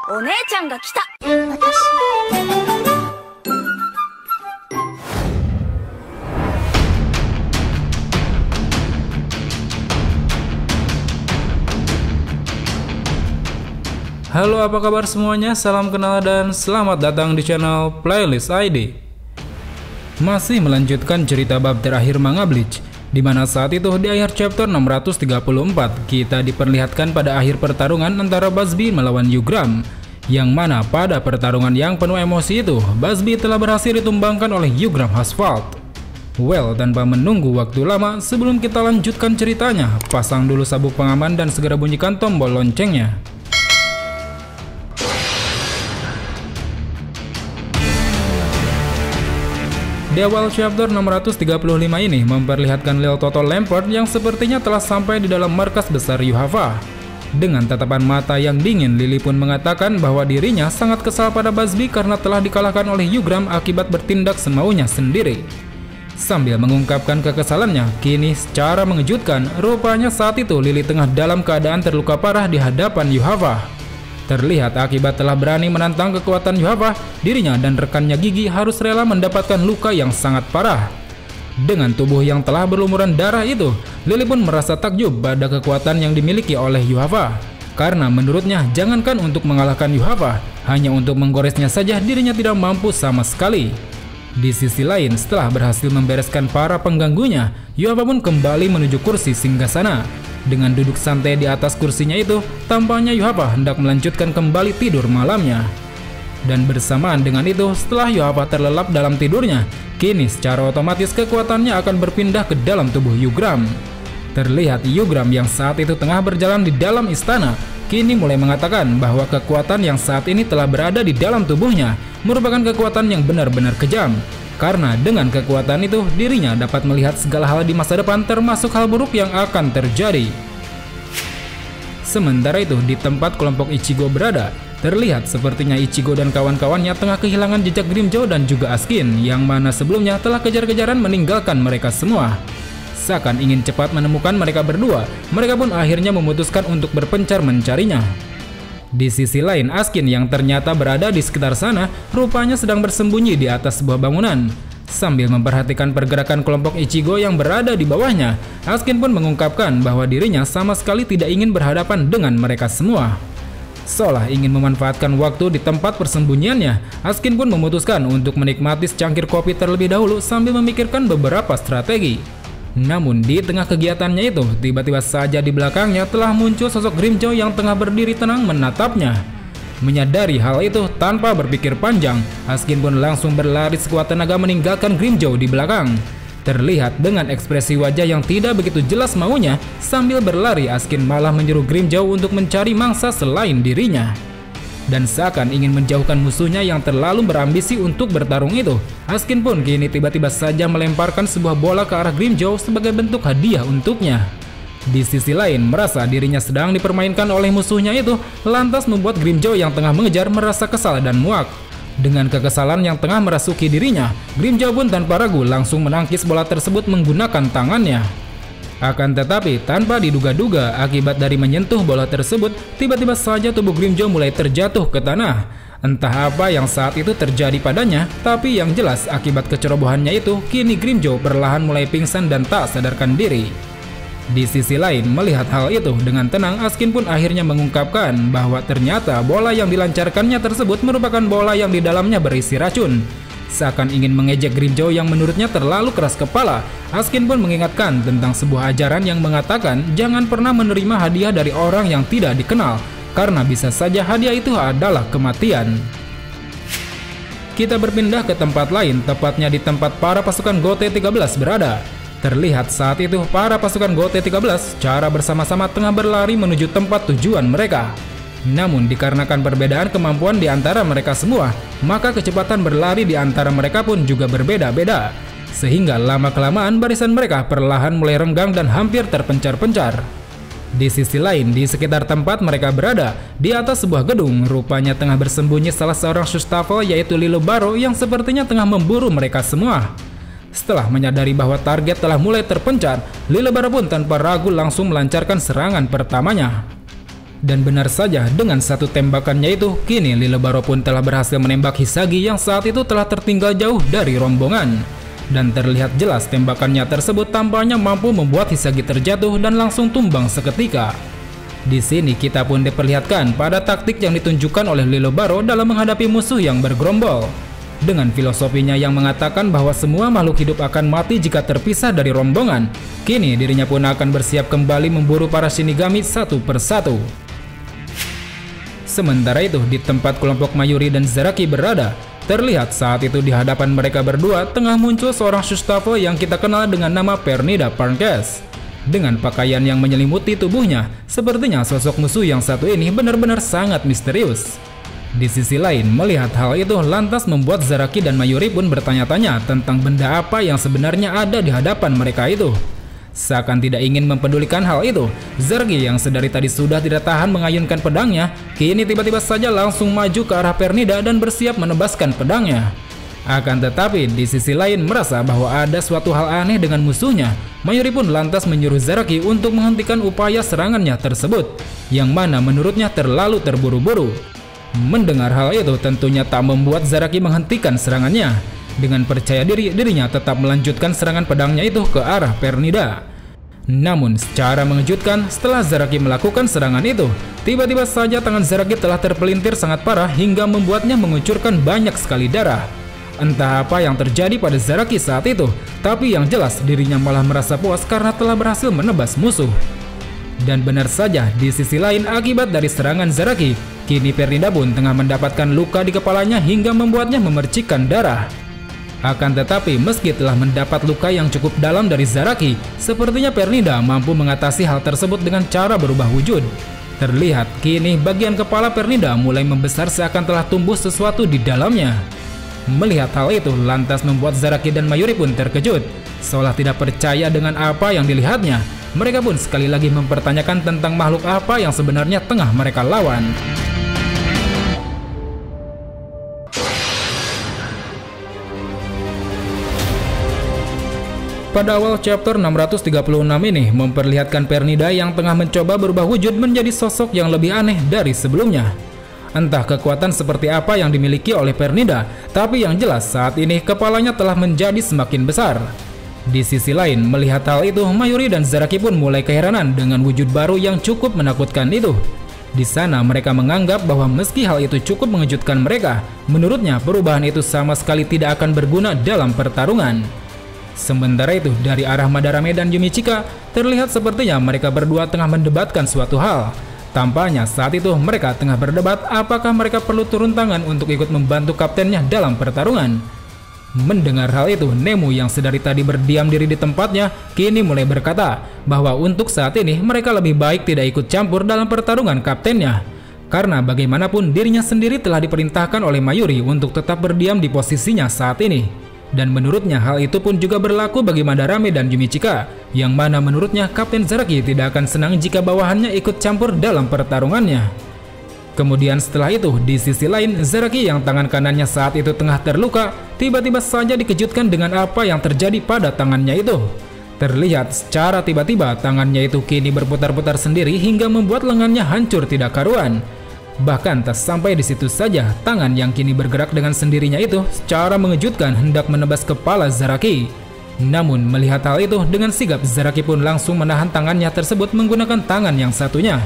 お姉ちゃんが来た。Halo, apa kabar semuanya? Salam kenal dan selamat datang di channel Playlist ID. Masih melanjutkan cerita bab terakhir manga Bleach, di mana saat itu di akhir chapter 634 kita diperlihatkan pada akhir pertarungan antara Busby melawan Yugram, yang mana pada pertarungan yang penuh emosi itu Busby telah berhasil ditumbangkan oleh Yugram Asphalt. Well, tanpa menunggu waktu lama, sebelum kita lanjutkan ceritanya, pasang dulu sabuk pengaman dan segera bunyikan tombol loncengnya. Di awal chapter 635 ini memperlihatkan Lil Toto Lampard yang sepertinya telah sampai di dalam markas besar Yuhava. Dengan tatapan mata yang dingin, Lily pun mengatakan bahwa dirinya sangat kesal pada Busby karena telah dikalahkan oleh Yugram akibat bertindak semaunya sendiri. Sambil mengungkapkan kekesalannya, kini secara mengejutkan, rupanya saat itu Lily tengah dalam keadaan terluka parah di hadapan Yuhava. Terlihat akibat telah berani menantang kekuatan Yuhava, dirinya dan rekannya Gigi harus rela mendapatkan luka yang sangat parah. Dengan tubuh yang telah berlumuran darah itu, Lily pun merasa takjub pada kekuatan yang dimiliki oleh Yuhava. Karena menurutnya, jangankan untuk mengalahkan Yuhava, hanya untuk menggoresnya saja dirinya tidak mampu sama sekali. Di sisi lain, setelah berhasil membereskan para pengganggunya, Yuhava pun kembali menuju kursi singgasana. Dengan duduk santai di atas kursinya itu, tampaknya Yuhava hendak melanjutkan kembali tidur malamnya. Dan bersamaan dengan itu, setelah Yuhava terlelap dalam tidurnya, kini secara otomatis kekuatannya akan berpindah ke dalam tubuh Yugram. Terlihat Yugram yang saat itu tengah berjalan di dalam istana, kini mulai mengatakan bahwa kekuatan yang saat ini telah berada di dalam tubuhnya merupakan kekuatan yang benar-benar kejam. Karena dengan kekuatan itu, dirinya dapat melihat segala hal di masa depan termasuk hal buruk yang akan terjadi. Sementara itu, di tempat kelompok Ichigo berada, terlihat sepertinya Ichigo dan kawan-kawannya tengah kehilangan jejak Grimmjow dan juga Askin, yang mana sebelumnya telah kejar-kejaran meninggalkan mereka semua. Seakan ingin cepat menemukan mereka berdua, mereka pun akhirnya memutuskan untuk berpencar mencarinya. Di sisi lain, Askin yang ternyata berada di sekitar sana rupanya sedang bersembunyi di atas sebuah bangunan. Sambil memperhatikan pergerakan kelompok Ichigo yang berada di bawahnya, Askin pun mengungkapkan bahwa dirinya sama sekali tidak ingin berhadapan dengan mereka semua. Seolah ingin memanfaatkan waktu di tempat persembunyiannya, Askin pun memutuskan untuk menikmati secangkir kopi terlebih dahulu sambil memikirkan beberapa strategi. Namun di tengah kegiatannya itu, tiba-tiba saja di belakangnya telah muncul sosok Grimmjow yang tengah berdiri tenang menatapnya. Menyadari hal itu, tanpa berpikir panjang, Askin pun langsung berlari sekuat tenaga meninggalkan Grimmjow di belakang. Terlihat dengan ekspresi wajah yang tidak begitu jelas maunya, sambil berlari Askin malah menyuruh Grimmjow untuk mencari mangsa selain dirinya. Dan seakan ingin menjauhkan musuhnya yang terlalu berambisi untuk bertarung itu, Askin pun kini tiba-tiba saja melemparkan sebuah bola ke arah Grimmjow sebagai bentuk hadiah untuknya. Di sisi lain, merasa dirinya sedang dipermainkan oleh musuhnya itu, lantas membuat Grimmjow yang tengah mengejar merasa kesal dan muak. Dengan kekesalan yang tengah merasuki dirinya, Grimmjow pun tanpa ragu langsung menangkis bola tersebut menggunakan tangannya. Akan tetapi, tanpa diduga-duga, akibat dari menyentuh bola tersebut, tiba-tiba saja tubuh Grimmjow mulai terjatuh ke tanah. Entah apa yang saat itu terjadi padanya, tapi yang jelas akibat kecerobohannya itu, kini Grimmjow perlahan mulai pingsan dan tak sadarkan diri. Di sisi lain, melihat hal itu dengan tenang, Askin pun akhirnya mengungkapkan bahwa ternyata bola yang dilancarkannya tersebut merupakan bola yang di dalamnya berisi racun. Seakan ingin mengejek Grimmjow yang menurutnya terlalu keras kepala, Askin pun mengingatkan tentang sebuah ajaran yang mengatakan jangan pernah menerima hadiah dari orang yang tidak dikenal, karena bisa saja hadiah itu adalah kematian. Kita berpindah ke tempat lain, tepatnya di tempat para pasukan GOT-13 berada. Terlihat saat itu para pasukan GOT-13 secara bersama-sama tengah berlari menuju tempat tujuan mereka. Namun dikarenakan perbedaan kemampuan di antara mereka semua, maka kecepatan berlari di antara mereka pun juga berbeda-beda. Sehingga lama-kelamaan barisan mereka perlahan mulai renggang dan hampir terpencar-pencar. Di sisi lain, di sekitar tempat mereka berada, di atas sebuah gedung, rupanya tengah bersembunyi salah seorang Shustafel yaitu Lilo Baro yang sepertinya tengah memburu mereka semua. Setelah menyadari bahwa target telah mulai terpencar, Lilo Baro pun tanpa ragu langsung melancarkan serangan pertamanya. Dan benar saja, dengan satu tembakannya itu, kini Lilebaro pun telah berhasil menembak Hisagi yang saat itu telah tertinggal jauh dari rombongan. Dan terlihat jelas tembakannya tersebut tampaknya mampu membuat Hisagi terjatuh dan langsung tumbang seketika. Di sini kita pun diperlihatkan pada taktik yang ditunjukkan oleh Lilebaro dalam menghadapi musuh yang bergerombol. Dengan filosofinya yang mengatakan bahwa semua makhluk hidup akan mati jika terpisah dari rombongan, kini dirinya pun akan bersiap kembali memburu para Shinigami satu persatu. Sementara itu, di tempat kelompok Mayuri dan Zaraki berada, terlihat saat itu di hadapan mereka berdua tengah muncul seorang Shustafel yang kita kenal dengan nama Pernida Parnkes. Dengan pakaian yang menyelimuti tubuhnya, sepertinya sosok musuh yang satu ini benar-benar sangat misterius. Di sisi lain, melihat hal itu lantas membuat Zaraki dan Mayuri pun bertanya-tanya tentang benda apa yang sebenarnya ada di hadapan mereka itu. Seakan tidak ingin mempedulikan hal itu, Zaraki yang sedari tadi sudah tidak tahan mengayunkan pedangnya, kini tiba-tiba saja langsung maju ke arah Pernida dan bersiap menebaskan pedangnya. Akan tetapi, di sisi lain merasa bahwa ada suatu hal aneh dengan musuhnya, Mayuri pun lantas menyuruh Zaraki untuk menghentikan upaya serangannya tersebut, yang mana menurutnya terlalu terburu-buru. Mendengar hal itu tentunya tak membuat Zaraki menghentikan serangannya. Dengan percaya diri, dirinya tetap melanjutkan serangan pedangnya itu ke arah Pernida. Namun secara mengejutkan, setelah Zaraki melakukan serangan itu, tiba-tiba saja tangan Zaraki telah terpelintir sangat parah hingga membuatnya mengucurkan banyak sekali darah. Entah apa yang terjadi pada Zaraki saat itu, tapi yang jelas dirinya malah merasa puas karena telah berhasil menebas musuh. Dan benar saja, di sisi lain akibat dari serangan Zaraki, kini Pernida pun tengah mendapatkan luka di kepalanya hingga membuatnya memercikkan darah. Akan tetapi, meski telah mendapat luka yang cukup dalam dari Zaraki, sepertinya Pernida mampu mengatasi hal tersebut dengan cara berubah wujud. Terlihat kini bagian kepala Pernida mulai membesar seakan telah tumbuh sesuatu di dalamnya. Melihat hal itu lantas membuat Zaraki dan Mayuri pun terkejut. Seolah tidak percaya dengan apa yang dilihatnya, mereka pun sekali lagi mempertanyakan tentang makhluk apa yang sebenarnya tengah mereka lawan. Pada awal chapter 636 ini memperlihatkan Pernida yang tengah mencoba berubah wujud menjadi sosok yang lebih aneh dari sebelumnya. Entah kekuatan seperti apa yang dimiliki oleh Pernida, tapi yang jelas saat ini kepalanya telah menjadi semakin besar. Di sisi lain, melihat hal itu, Mayuri dan Zaraki pun mulai keheranan dengan wujud baru yang cukup menakutkan itu. Di sana mereka menganggap bahwa meski hal itu cukup mengejutkan mereka, menurutnya perubahan itu sama sekali tidak akan berguna dalam pertarungan. Sementara itu, dari arah Madarame dan Yumichika, terlihat sepertinya mereka berdua tengah mendebatkan suatu hal. Tampaknya saat itu mereka tengah berdebat apakah mereka perlu turun tangan untuk ikut membantu kaptennya dalam pertarungan. Mendengar hal itu, Nemu yang sedari tadi berdiam diri di tempatnya, kini mulai berkata bahwa untuk saat ini mereka lebih baik tidak ikut campur dalam pertarungan kaptennya. Karena bagaimanapun dirinya sendiri telah diperintahkan oleh Mayuri untuk tetap berdiam di posisinya saat ini. Dan menurutnya hal itu pun juga berlaku bagi Madarame dan Yumichika, yang mana menurutnya Kapten Zaraki tidak akan senang jika bawahannya ikut campur dalam pertarungannya. Kemudian setelah itu, di sisi lain, Zaraki yang tangan kanannya saat itu tengah terluka, tiba-tiba saja dikejutkan dengan apa yang terjadi pada tangannya itu. Terlihat secara tiba-tiba tangannya itu kini berputar-putar sendiri hingga membuat lengannya hancur tidak karuan. Bahkan tak sampai di situ saja, tangan yang kini bergerak dengan sendirinya itu secara mengejutkan hendak menebas kepala Zaraki. Namun melihat hal itu, dengan sigap Zaraki pun langsung menahan tangannya tersebut menggunakan tangan yang satunya.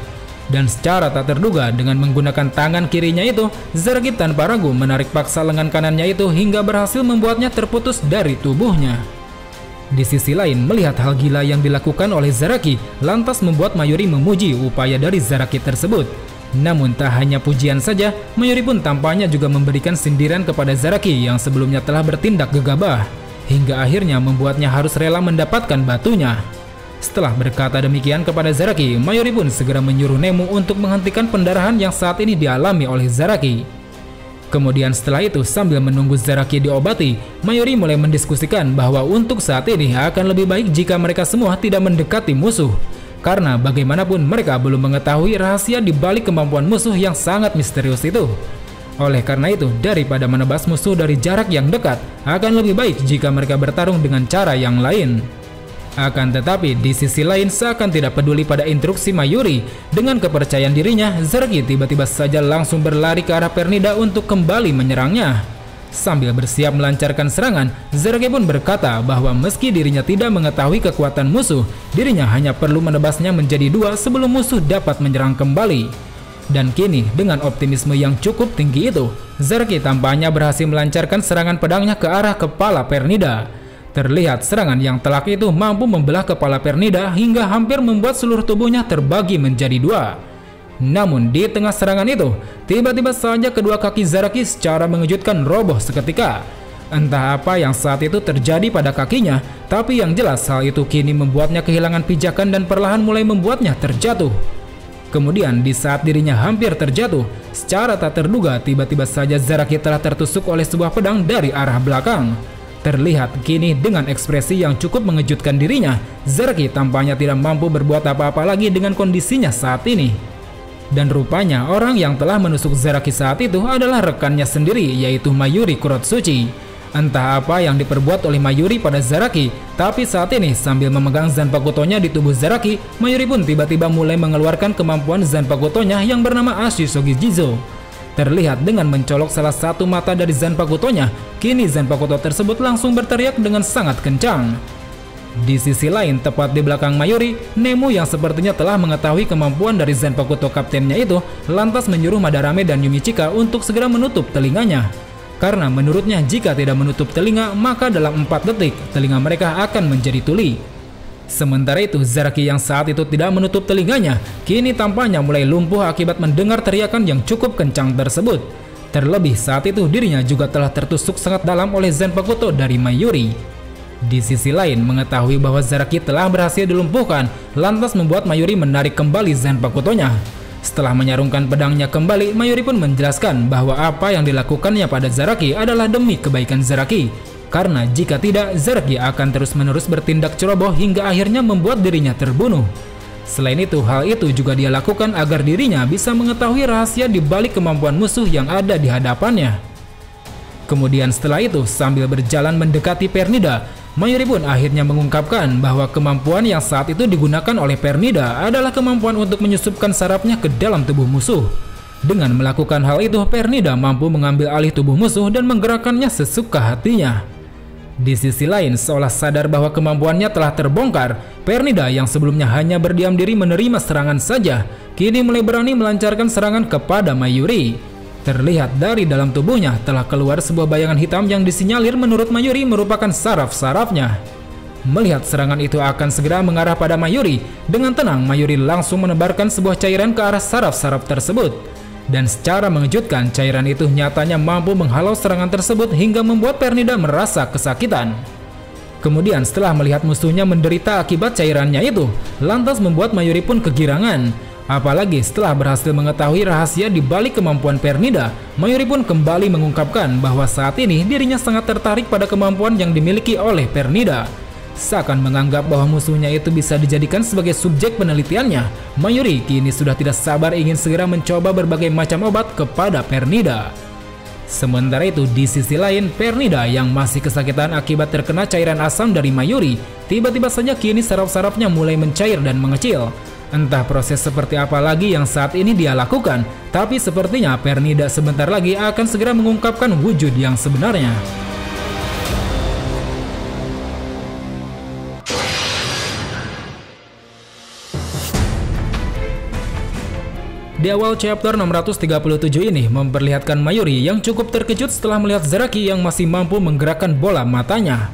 Dan secara tak terduga dengan menggunakan tangan kirinya itu, Zaraki tanpa ragu menarik paksa lengan kanannya itu hingga berhasil membuatnya terputus dari tubuhnya. Di sisi lain, melihat hal gila yang dilakukan oleh Zaraki, lantas membuat Mayuri memuji upaya dari Zaraki tersebut. Namun tak hanya pujian saja, Mayuri pun tampaknya juga memberikan sindiran kepada Zaraki yang sebelumnya telah bertindak gegabah, hingga akhirnya membuatnya harus rela mendapatkan batunya. Setelah berkata demikian kepada Zaraki, Mayuri pun segera menyuruh Nemu untuk menghentikan pendarahan yang saat ini dialami oleh Zaraki. Kemudian setelah itu, sambil menunggu Zaraki diobati, Mayuri mulai mendiskusikan bahwa untuk saat ini akan lebih baik jika mereka semua tidak mendekati musuh. Karena bagaimanapun mereka belum mengetahui rahasia di balik kemampuan musuh yang sangat misterius itu. Oleh karena itu, daripada menebas musuh dari jarak yang dekat, akan lebih baik jika mereka bertarung dengan cara yang lain. Akan tetapi di sisi lain seakan tidak peduli pada instruksi Mayuri. Dengan kepercayaan dirinya, Zaraki tiba-tiba saja langsung berlari ke arah Pernida untuk kembali menyerangnya. Sambil bersiap melancarkan serangan, Zaraki pun berkata bahwa meski dirinya tidak mengetahui kekuatan musuh, dirinya hanya perlu menebasnya menjadi dua sebelum musuh dapat menyerang kembali. Dan kini dengan optimisme yang cukup tinggi itu, Zaraki tampaknya berhasil melancarkan serangan pedangnya ke arah kepala Pernida. Terlihat serangan yang telak itu mampu membelah kepala Pernida hingga hampir membuat seluruh tubuhnya terbagi menjadi dua. Namun di tengah serangan itu, tiba-tiba saja kedua kaki Zaraki secara mengejutkan roboh seketika. Entah apa yang saat itu terjadi pada kakinya, tapi yang jelas hal itu kini membuatnya kehilangan pijakan dan perlahan mulai membuatnya terjatuh. Kemudian di saat dirinya hampir terjatuh, secara tak terduga tiba-tiba saja Zaraki telah tertusuk oleh sebuah pedang dari arah belakang. Terlihat kini dengan ekspresi yang cukup mengejutkan dirinya, Zaraki tampaknya tidak mampu berbuat apa-apa lagi dengan kondisinya saat ini. Dan rupanya orang yang telah menusuk Zaraki saat itu adalah rekannya sendiri, yaitu Mayuri Kurotsuchi. Entah apa yang diperbuat oleh Mayuri pada Zaraki, tapi saat ini sambil memegang Zanpakutonya di tubuh Zaraki, Mayuri pun tiba-tiba mulai mengeluarkan kemampuan Zanpakutonya yang bernama Ashisogi Jizo. Terlihat dengan mencolok salah satu mata dari Zanpakutonya, kini Zanpakuto tersebut langsung berteriak dengan sangat kencang. Di sisi lain, tepat di belakang Mayuri, Nemu yang sepertinya telah mengetahui kemampuan dari Zanpakuto kaptennya itu, lantas menyuruh Madarame dan Yumichika untuk segera menutup telinganya. Karena menurutnya jika tidak menutup telinga, maka dalam 4 detik telinga mereka akan menjadi tuli. Sementara itu, Zaraki yang saat itu tidak menutup telinganya, kini tampaknya mulai lumpuh akibat mendengar teriakan yang cukup kencang tersebut. Terlebih saat itu dirinya juga telah tertusuk sangat dalam oleh Zanpakuto dari Mayuri. Di sisi lain, mengetahui bahwa Zaraki telah berhasil dilumpuhkan, lantas membuat Mayuri menarik kembali Zanpakutonya. Setelah menyarungkan pedangnya kembali, Mayuri pun menjelaskan bahwa apa yang dilakukannya pada Zaraki adalah demi kebaikan Zaraki. Karena jika tidak, Zaraki akan terus-menerus bertindak ceroboh hingga akhirnya membuat dirinya terbunuh. Selain itu, hal itu juga dia lakukan agar dirinya bisa mengetahui rahasia di balik kemampuan musuh yang ada di hadapannya. Kemudian setelah itu, sambil berjalan mendekati Pernida, Mayuri pun akhirnya mengungkapkan bahwa kemampuan yang saat itu digunakan oleh Pernida adalah kemampuan untuk menyusupkan sarafnya ke dalam tubuh musuh. Dengan melakukan hal itu, Pernida mampu mengambil alih tubuh musuh dan menggerakkannya sesuka hatinya. Di sisi lain, seolah sadar bahwa kemampuannya telah terbongkar, Pernida yang sebelumnya hanya berdiam diri menerima serangan saja, kini mulai berani melancarkan serangan kepada Mayuri. Terlihat dari dalam tubuhnya telah keluar sebuah bayangan hitam yang disinyalir menurut Mayuri merupakan saraf-sarafnya. Melihat serangan itu akan segera mengarah pada Mayuri, dengan tenang Mayuri langsung menebarkan sebuah cairan ke arah saraf-saraf tersebut. Dan secara mengejutkan, cairan itu nyatanya mampu menghalau serangan tersebut hingga membuat Pernida merasa kesakitan. Kemudian setelah melihat musuhnya menderita akibat cairannya itu, lantas membuat Mayuri pun kegirangan. Apalagi setelah berhasil mengetahui rahasia di balik kemampuan Pernida, Mayuri pun kembali mengungkapkan bahwa saat ini dirinya sangat tertarik pada kemampuan yang dimiliki oleh Pernida. Seakan menganggap bahwa musuhnya itu bisa dijadikan sebagai subjek penelitiannya, Mayuri kini sudah tidak sabar ingin segera mencoba berbagai macam obat kepada Pernida. Sementara itu di sisi lain, Pernida yang masih kesakitan akibat terkena cairan asam dari Mayuri, tiba-tiba saja kini saraf-sarafnya mulai mencair dan mengecil. Entah proses seperti apa lagi yang saat ini dia lakukan, tapi sepertinya Pernida sebentar lagi akan segera mengungkapkan wujud yang sebenarnya. Di awal chapter 637 ini memperlihatkan Mayuri yang cukup terkejut setelah melihat Zaraki yang masih mampu menggerakkan bola matanya.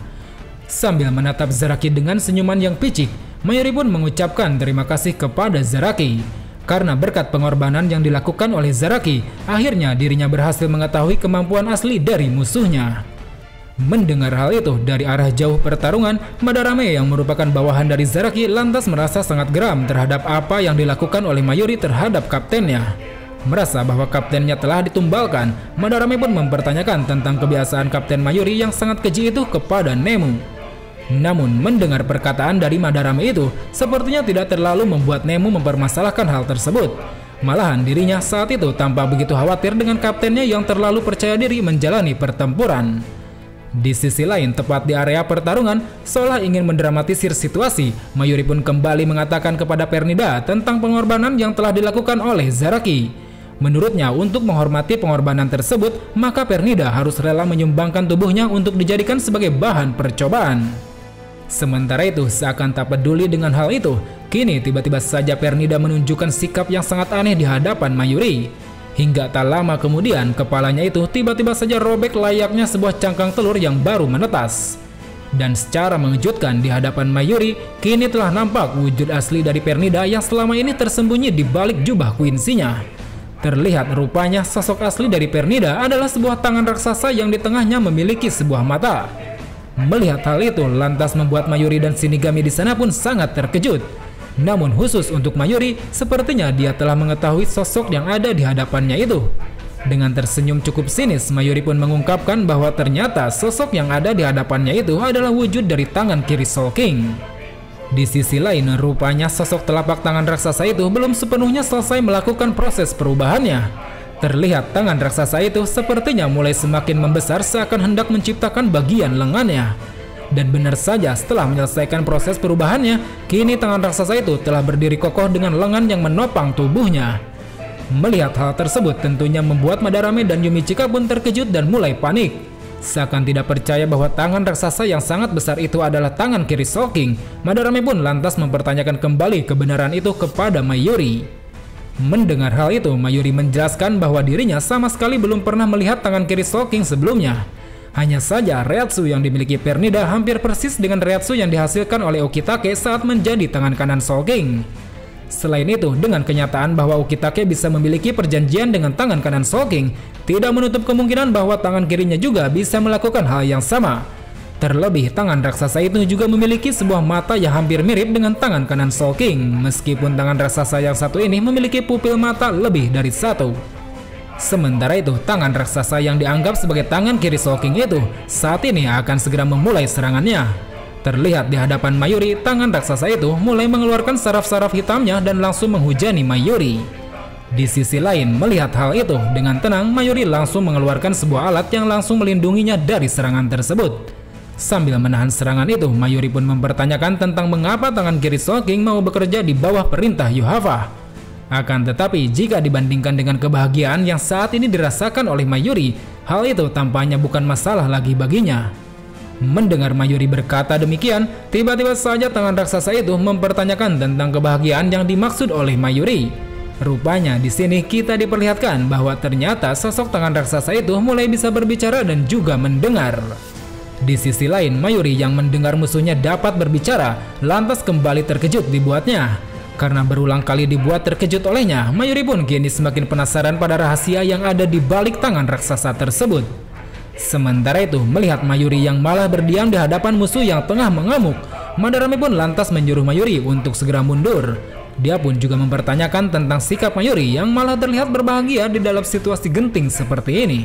Sambil menatap Zaraki dengan senyuman yang picik, Mayuri pun mengucapkan terima kasih kepada Zaraki. Karena berkat pengorbanan yang dilakukan oleh Zaraki, akhirnya dirinya berhasil mengetahui kemampuan asli dari musuhnya. Mendengar hal itu dari arah jauh pertarungan, Madarame yang merupakan bawahan dari Zaraki lantas merasa sangat geram terhadap apa yang dilakukan oleh Mayuri terhadap kaptennya. Merasa bahwa kaptennya telah ditumbalkan, Madarame pun mempertanyakan tentang kebiasaan Kapten Mayuri yang sangat keji itu kepada Nemu. Namun mendengar perkataan dari Madarame itu, sepertinya tidak terlalu membuat Nemu mempermasalahkan hal tersebut. Malahan dirinya saat itu tampak begitu khawatir dengan kaptennya yang terlalu percaya diri menjalani pertempuran. Di sisi lain, tepat di area pertarungan, seolah ingin mendramatisir situasi, Mayuri pun kembali mengatakan kepada Pernida tentang pengorbanan yang telah dilakukan oleh Zaraki. Menurutnya, untuk menghormati pengorbanan tersebut, maka Pernida harus rela menyumbangkan tubuhnya untuk dijadikan sebagai bahan percobaan. Sementara itu, seakan tak peduli dengan hal itu, kini tiba-tiba saja Pernida menunjukkan sikap yang sangat aneh di hadapan Mayuri. Hingga tak lama kemudian, kepalanya itu tiba-tiba saja robek layaknya sebuah cangkang telur yang baru menetas. Dan secara mengejutkan di hadapan Mayuri, kini telah nampak wujud asli dari Pernida yang selama ini tersembunyi di balik jubah Quincy-nya. Terlihat rupanya sosok asli dari Pernida adalah sebuah tangan raksasa yang di tengahnya memiliki sebuah mata. Melihat hal itu lantas membuat Mayuri dan Shinigami di sana pun sangat terkejut. Namun khusus untuk Mayuri, sepertinya dia telah mengetahui sosok yang ada di hadapannya itu. Dengan tersenyum cukup sinis, Mayuri pun mengungkapkan bahwa ternyata sosok yang ada di hadapannya itu adalah wujud dari tangan kiri Soul King. Di sisi lain, rupanya sosok telapak tangan raksasa itu belum sepenuhnya selesai melakukan proses perubahannya. Terlihat tangan raksasa itu sepertinya mulai semakin membesar seakan hendak menciptakan bagian lengannya. Dan benar saja, setelah menyelesaikan proses perubahannya, kini tangan raksasa itu telah berdiri kokoh dengan lengan yang menopang tubuhnya. Melihat hal tersebut tentunya membuat Madarame dan Yumichika pun terkejut dan mulai panik. Seakan tidak percaya bahwa tangan raksasa yang sangat besar itu adalah tangan kiri Soul King, Madarame pun lantas mempertanyakan kembali kebenaran itu kepada Mayuri. Mendengar hal itu, Mayuri menjelaskan bahwa dirinya sama sekali belum pernah melihat tangan kiri Soul King sebelumnya. Hanya saja Reiatsu yang dimiliki Pernida hampir persis dengan Reiatsu yang dihasilkan oleh Ukitake saat menjadi tangan kanan Soul King. Selain itu, dengan kenyataan bahwa Ukitake bisa memiliki perjanjian dengan tangan kanan Soul King, tidak menutup kemungkinan bahwa tangan kirinya juga bisa melakukan hal yang sama. Terlebih, tangan raksasa itu juga memiliki sebuah mata yang hampir mirip dengan tangan kanan Soul King, meskipun tangan raksasa yang satu ini memiliki pupil mata lebih dari satu. Sementara itu, tangan raksasa yang dianggap sebagai tangan kiri Soul King itu saat ini akan segera memulai serangannya. Terlihat di hadapan Mayuri, tangan raksasa itu mulai mengeluarkan saraf-saraf hitamnya dan langsung menghujani Mayuri. Di sisi lain, melihat hal itu, dengan tenang Mayuri langsung mengeluarkan sebuah alat yang langsung melindunginya dari serangan tersebut. Sambil menahan serangan itu, Mayuri pun mempertanyakan tentang mengapa tangan kiri Soul King mau bekerja di bawah perintah Yuhava. Akan tetapi, jika dibandingkan dengan kebahagiaan yang saat ini dirasakan oleh Mayuri, hal itu tampaknya bukan masalah lagi baginya. Mendengar Mayuri berkata demikian, tiba-tiba saja tangan raksasa itu mempertanyakan tentang kebahagiaan yang dimaksud oleh Mayuri. Rupanya di sini kita diperlihatkan bahwa ternyata sosok tangan raksasa itu mulai bisa berbicara dan juga mendengar. Di sisi lain, Mayuri yang mendengar musuhnya dapat berbicara, lantas kembali terkejut dibuatnya. Karena berulang kali dibuat terkejut olehnya, Mayuri pun kini semakin penasaran pada rahasia yang ada di balik tangan raksasa tersebut. Sementara itu, melihat Mayuri yang malah berdiam di hadapan musuh yang tengah mengamuk, Madarame pun lantas menyuruh Mayuri untuk segera mundur. Dia pun juga mempertanyakan tentang sikap Mayuri yang malah terlihat berbahagia di dalam situasi genting seperti ini.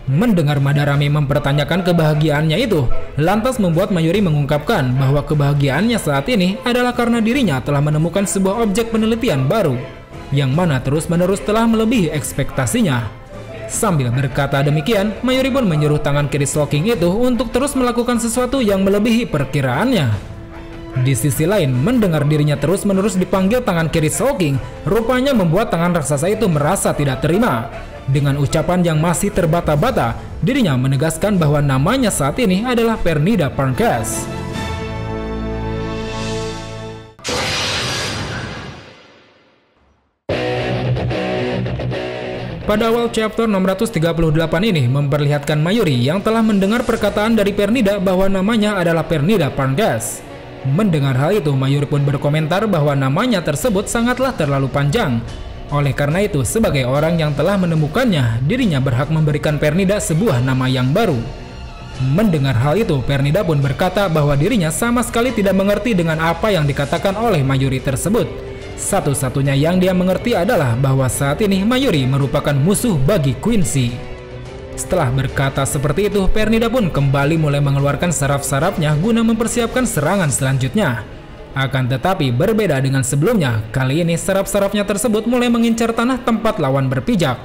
Mendengar Madarame mempertanyakan kebahagiaannya itu, lantas membuat Mayuri mengungkapkan bahwa kebahagiaannya saat ini adalah karena dirinya telah menemukan sebuah objek penelitian baru, yang mana terus-menerus telah melebihi ekspektasinya. Sambil berkata demikian, Mayuri pun menyuruh tangan kiri Soul King itu untuk terus melakukan sesuatu yang melebihi perkiraannya. Di sisi lain, mendengar dirinya terus-menerus dipanggil tangan kiri Soul King, rupanya membuat tangan raksasa itu merasa tidak terima. Dengan ucapan yang masih terbata-bata, dirinya menegaskan bahwa namanya saat ini adalah Pernida Parncas. Pada awal chapter 638 ini memperlihatkan Mayuri yang telah mendengar perkataan dari Pernida bahwa namanya adalah Pernida Parncas. Mendengar hal itu, Mayuri pun berkomentar bahwa namanya tersebut sangatlah terlalu panjang. Oleh karena itu, sebagai orang yang telah menemukannya, dirinya berhak memberikan Pernida sebuah nama yang baru. Mendengar hal itu, Pernida pun berkata bahwa dirinya sama sekali tidak mengerti dengan apa yang dikatakan oleh Mayuri tersebut. Satu-satunya yang dia mengerti adalah bahwa saat ini Mayuri merupakan musuh bagi Quincy. Setelah berkata seperti itu, Pernida pun kembali mulai mengeluarkan saraf-sarafnya guna mempersiapkan serangan selanjutnya. Akan tetapi berbeda dengan sebelumnya, kali ini saraf-sarafnya tersebut mulai mengincar tanah tempat lawan berpijak.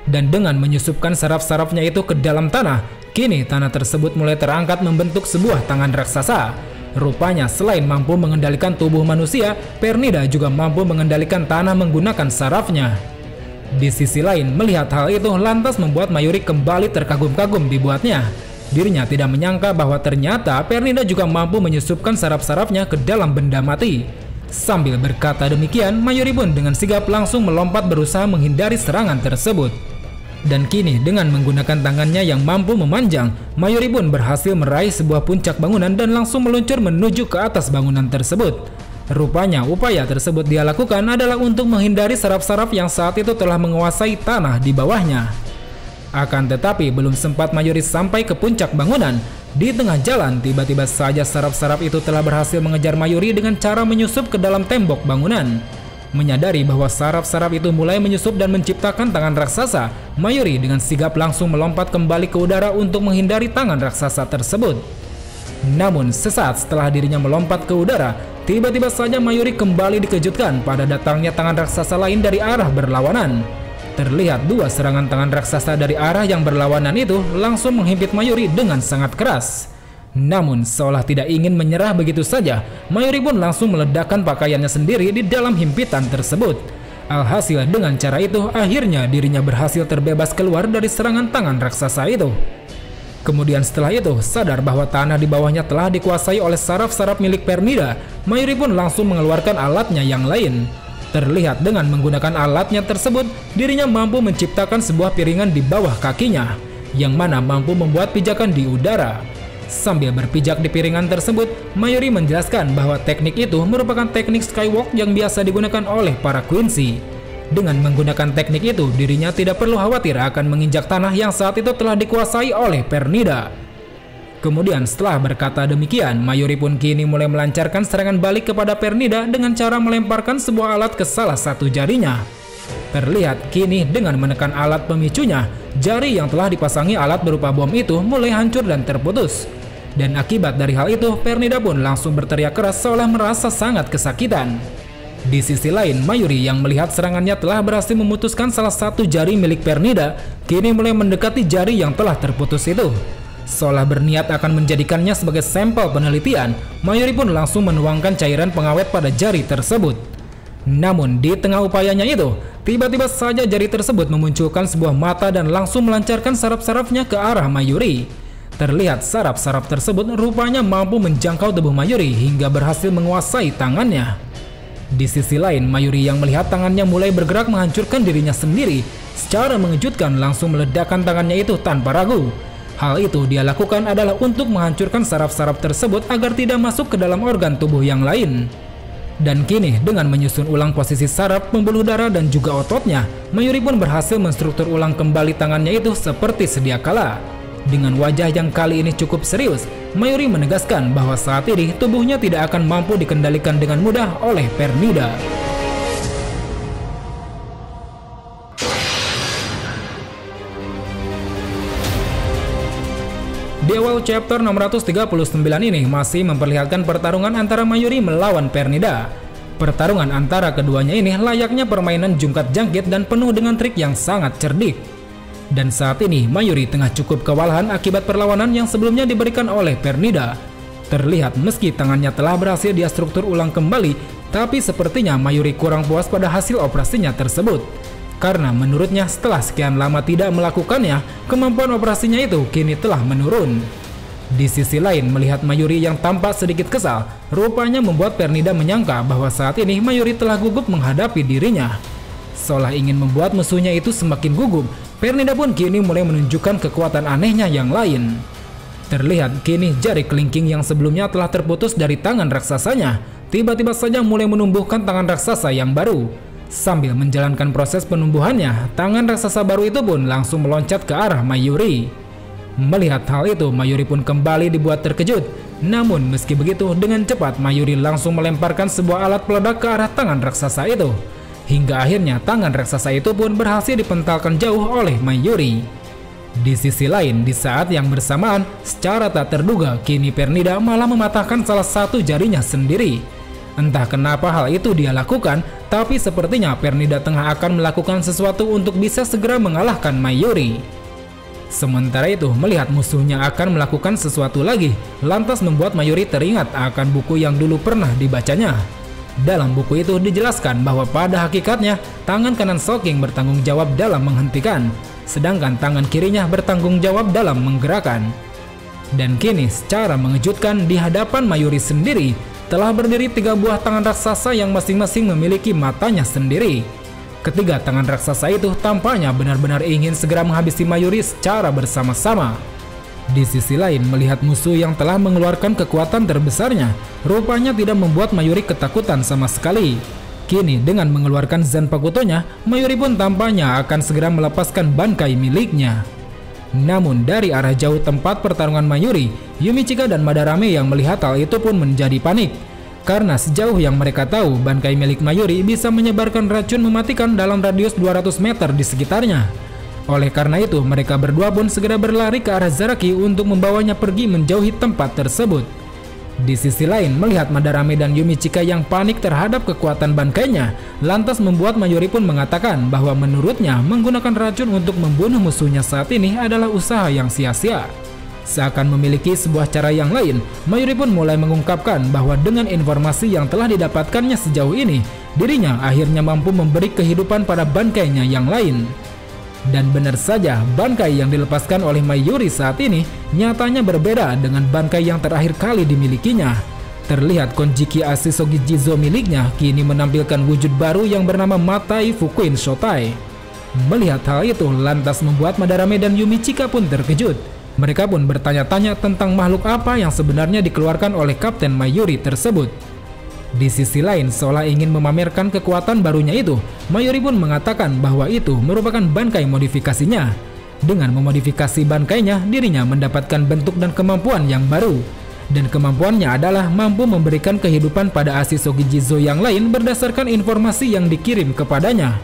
Dan dengan menyusupkan saraf-sarafnya itu ke dalam tanah, Kini tanah tersebut mulai terangkat membentuk sebuah tangan raksasa. Rupanya selain mampu mengendalikan tubuh manusia, Pernida juga mampu mengendalikan tanah menggunakan sarafnya. Di sisi lain, melihat hal itu lantas membuat Mayuri kembali terkagum-kagum dibuatnya. Dirinya tidak menyangka bahwa ternyata Pernida juga mampu menyusupkan saraf-sarafnya ke dalam benda mati. Sambil berkata demikian, Mayuri pun dengan sigap langsung melompat berusaha menghindari serangan tersebut. Dan kini dengan menggunakan tangannya yang mampu memanjang, Mayuri pun berhasil meraih sebuah puncak bangunan dan langsung meluncur menuju ke atas bangunan tersebut. Rupanya upaya tersebut dia lakukan adalah untuk menghindari saraf-saraf yang saat itu telah menguasai tanah di bawahnya. Akan tetapi belum sempat Mayuri sampai ke puncak bangunan, di tengah jalan tiba-tiba saja saraf-saraf itu telah berhasil mengejar Mayuri dengan cara menyusup ke dalam tembok bangunan. Menyadari bahwa saraf-saraf itu mulai menyusup dan menciptakan tangan raksasa, Mayuri dengan sigap langsung melompat kembali ke udara untuk menghindari tangan raksasa tersebut. Namun sesaat setelah dirinya melompat ke udara, tiba-tiba saja Mayuri kembali dikejutkan pada datangnya tangan raksasa lain dari arah berlawanan. Terlihat dua serangan tangan raksasa dari arah yang berlawanan itu langsung menghimpit Mayuri dengan sangat keras. Namun seolah tidak ingin menyerah begitu saja, Mayuri pun langsung meledakkan pakaiannya sendiri di dalam himpitan tersebut. Alhasil dengan cara itu akhirnya dirinya berhasil terbebas keluar dari serangan tangan raksasa itu. Kemudian setelah itu sadar bahwa tanah di bawahnya telah dikuasai oleh saraf-saraf milik Pernida, Mayuri pun langsung mengeluarkan alatnya yang lain. Terlihat dengan menggunakan alatnya tersebut, dirinya mampu menciptakan sebuah piringan di bawah kakinya, yang mana mampu membuat pijakan di udara. Sambil berpijak di piringan tersebut, Mayuri menjelaskan bahwa teknik itu merupakan teknik skywalk yang biasa digunakan oleh para Quincy. Dengan menggunakan teknik itu, dirinya tidak perlu khawatir akan menginjak tanah yang saat itu telah dikuasai oleh Pernida. Kemudian setelah berkata demikian, Mayuri pun kini mulai melancarkan serangan balik kepada Pernida dengan cara melemparkan sebuah alat ke salah satu jarinya. Terlihat kini dengan menekan alat pemicunya, jari yang telah dipasangi alat berupa bom itu mulai hancur dan terputus. Dan akibat dari hal itu, Pernida pun langsung berteriak keras seolah merasa sangat kesakitan. Di sisi lain, Mayuri yang melihat serangannya telah berhasil memutuskan salah satu jari milik Pernida, kini mulai mendekati jari yang telah terputus itu. Seolah berniat akan menjadikannya sebagai sampel penelitian, Mayuri pun langsung menuangkan cairan pengawet pada jari tersebut. Namun di tengah upayanya itu, tiba-tiba saja jari tersebut memunculkan sebuah mata dan langsung melancarkan saraf-sarafnya ke arah Mayuri. Terlihat saraf-saraf tersebut rupanya mampu menjangkau tubuh Mayuri hingga berhasil menguasai tangannya. Di sisi lain, Mayuri yang melihat tangannya mulai bergerak menghancurkan dirinya sendiri, secara mengejutkan langsung meledakkan tangannya itu tanpa ragu. Hal itu dia lakukan adalah untuk menghancurkan saraf-saraf tersebut agar tidak masuk ke dalam organ tubuh yang lain. Dan kini dengan menyusun ulang posisi saraf, pembuluh darah dan juga ototnya, Mayuri pun berhasil menstruktur ulang kembali tangannya itu seperti sedia kala. Dengan wajah yang kali ini cukup serius, Mayuri menegaskan bahwa saat ini tubuhnya tidak akan mampu dikendalikan dengan mudah oleh Pernida. Di awal chapter 639 ini masih memperlihatkan pertarungan antara Mayuri melawan Pernida. Pertarungan antara keduanya ini layaknya permainan jungkat jangkit dan penuh dengan trik yang sangat cerdik. Dan saat ini Mayuri tengah cukup kewalahan akibat perlawanan yang sebelumnya diberikan oleh Pernida. Terlihat meski tangannya telah berhasil dia struktur ulang kembali, tapi sepertinya Mayuri kurang puas pada hasil operasinya tersebut. Karena menurutnya setelah sekian lama tidak melakukannya, kemampuan operasinya itu kini telah menurun. Di sisi lain, melihat Mayuri yang tampak sedikit kesal, rupanya membuat Pernida menyangka bahwa saat ini Mayuri telah gugup menghadapi dirinya. Seolah ingin membuat musuhnya itu semakin gugup, Pernida pun kini mulai menunjukkan kekuatan anehnya yang lain. Terlihat kini jari kelingking yang sebelumnya telah terputus dari tangan raksasanya, tiba-tiba saja mulai menumbuhkan tangan raksasa yang baru. Sambil menjalankan proses penumbuhannya, tangan raksasa baru itu pun langsung meloncat ke arah Mayuri. Melihat hal itu, Mayuri pun kembali dibuat terkejut. Namun meski begitu, dengan cepat Mayuri langsung melemparkan sebuah alat peledak ke arah tangan raksasa itu. Hingga akhirnya tangan raksasa itu pun berhasil dipentalkan jauh oleh Mayuri. Di sisi lain, di saat yang bersamaan, secara tak terduga, kini Pernida malah mematahkan salah satu jarinya sendiri. Entah kenapa hal itu dia lakukan, tapi sepertinya Pernida tengah akan melakukan sesuatu untuk bisa segera mengalahkan Mayuri. Sementara itu, melihat musuhnya akan melakukan sesuatu lagi, lantas membuat Mayuri teringat akan buku yang dulu pernah dibacanya. Dalam buku itu dijelaskan bahwa pada hakikatnya, tangan kanan Shocking bertanggung jawab dalam menghentikan, sedangkan tangan kirinya bertanggung jawab dalam menggerakkan. Dan kini, secara mengejutkan di hadapan Mayuri sendiri, telah berdiri 3 buah tangan raksasa yang masing-masing memiliki matanya sendiri. Ketiga tangan raksasa itu tampaknya benar-benar ingin segera menghabisi Mayuri secara bersama-sama. Di sisi lain, melihat musuh yang telah mengeluarkan kekuatan terbesarnya, rupanya tidak membuat Mayuri ketakutan sama sekali. Kini dengan mengeluarkan Zanpakutonya, Mayuri pun tampaknya akan segera melepaskan bangkai miliknya. Namun dari arah jauh tempat pertarungan Mayuri, Yumichika dan Madarame yang melihat hal itu pun menjadi panik. Karena sejauh yang mereka tahu, bangkai milik Mayuri bisa menyebarkan racun mematikan dalam radius 200 meter di sekitarnya. Oleh karena itu, mereka berdua pun segera berlari ke arah Zaraki untuk membawanya pergi menjauhi tempat tersebut. Di sisi lain, melihat Madarame dan Yumichika yang panik terhadap kekuatan bangkainya, lantas membuat Mayuri pun mengatakan bahwa menurutnya menggunakan racun untuk membunuh musuhnya saat ini adalah usaha yang sia-sia. Seakan memiliki sebuah cara yang lain, Mayuri pun mulai mengungkapkan bahwa dengan informasi yang telah didapatkannya sejauh ini, dirinya akhirnya mampu memberi kehidupan pada bangkainya yang lain. Dan benar saja, bangkai yang dilepaskan oleh Mayuri saat ini nyatanya berbeda dengan bangkai yang terakhir kali dimilikinya. Terlihat Konjiki Asisogi Jizo miliknya kini menampilkan wujud baru yang bernama Matai Fukuin Shotai. Melihat hal itu lantas membuat Madarame dan Yumichika pun terkejut. Mereka pun bertanya-tanya tentang makhluk apa yang sebenarnya dikeluarkan oleh Kapten Mayuri tersebut. Di sisi lain, seolah ingin memamerkan kekuatan barunya itu, Mayuri pun mengatakan bahwa itu merupakan bangkai modifikasinya. Dengan memodifikasi bangkainya, dirinya mendapatkan bentuk dan kemampuan yang baru. Dan kemampuannya adalah mampu memberikan kehidupan pada Asisogi Jizo yang lain berdasarkan informasi yang dikirim kepadanya.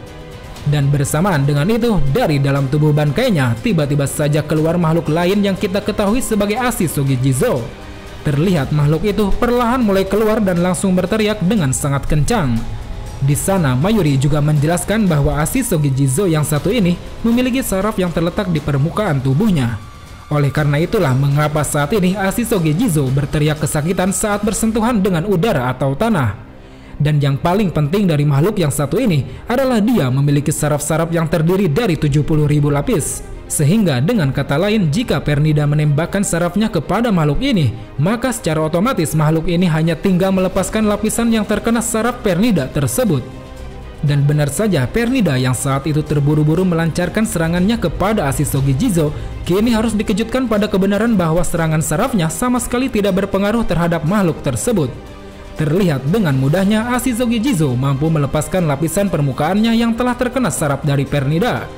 Dan bersamaan dengan itu, dari dalam tubuh bangkainya tiba-tiba saja keluar makhluk lain yang kita ketahui sebagai Asisogi Jizo. Terlihat makhluk itu perlahan mulai keluar dan langsung berteriak dengan sangat kencang. Di sana Mayuri juga menjelaskan bahwa Asisogi Jizo yang satu ini memiliki saraf yang terletak di permukaan tubuhnya. Oleh karena itulah mengapa saat ini Asisogi Jizo berteriak kesakitan saat bersentuhan dengan udara atau tanah. Dan yang paling penting dari makhluk yang satu ini adalah dia memiliki saraf-saraf yang terdiri dari 70.000 lapis. Sehingga dengan kata lain, jika Pernida menembakkan sarafnya kepada makhluk ini, maka secara otomatis makhluk ini hanya tinggal melepaskan lapisan yang terkena saraf Pernida tersebut. Dan benar saja, Pernida yang saat itu terburu-buru melancarkan serangannya kepada Asisogi Jizo, kini harus dikejutkan pada kebenaran bahwa serangan sarafnya sama sekali tidak berpengaruh terhadap makhluk tersebut. Terlihat dengan mudahnya Asisogi Jizo mampu melepaskan lapisan permukaannya yang telah terkena saraf dari Pernida.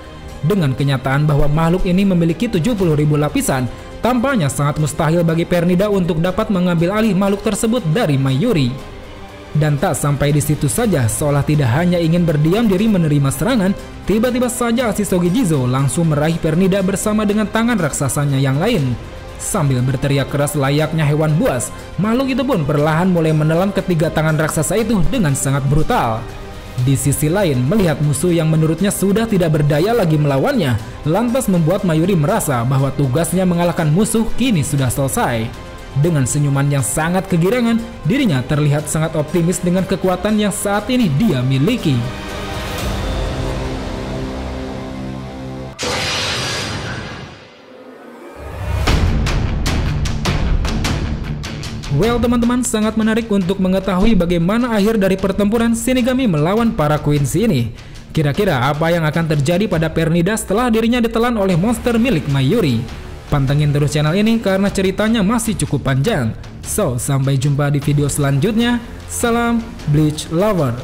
Dengan kenyataan bahwa makhluk ini memiliki 70.000 lapisan, tampaknya sangat mustahil bagi Pernida untuk dapat mengambil alih makhluk tersebut dari Mayuri. Dan tak sampai di situ saja, seolah tidak hanya ingin berdiam diri menerima serangan, tiba-tiba saja Asisogi Jizo langsung meraih Pernida bersama dengan tangan raksasanya yang lain. Sambil berteriak keras layaknya hewan buas, makhluk itu pun perlahan mulai menelan ketiga tangan raksasa itu dengan sangat brutal. Di sisi lain, melihat musuh yang menurutnya sudah tidak berdaya lagi melawannya, lantas membuat Mayuri merasa bahwa tugasnya mengalahkan musuh kini sudah selesai. Dengan senyuman yang sangat kegirangan, dirinya terlihat sangat optimis dengan kekuatan yang saat ini dia miliki. Well teman-teman, sangat menarik untuk mengetahui bagaimana akhir dari pertempuran Shinigami melawan para Queens ini. Kira-kira apa yang akan terjadi pada Pernida setelah dirinya ditelan oleh monster milik Mayuri? Pantengin terus channel ini karena ceritanya masih cukup panjang. So, sampai jumpa di video selanjutnya. Salam Bleach Lover.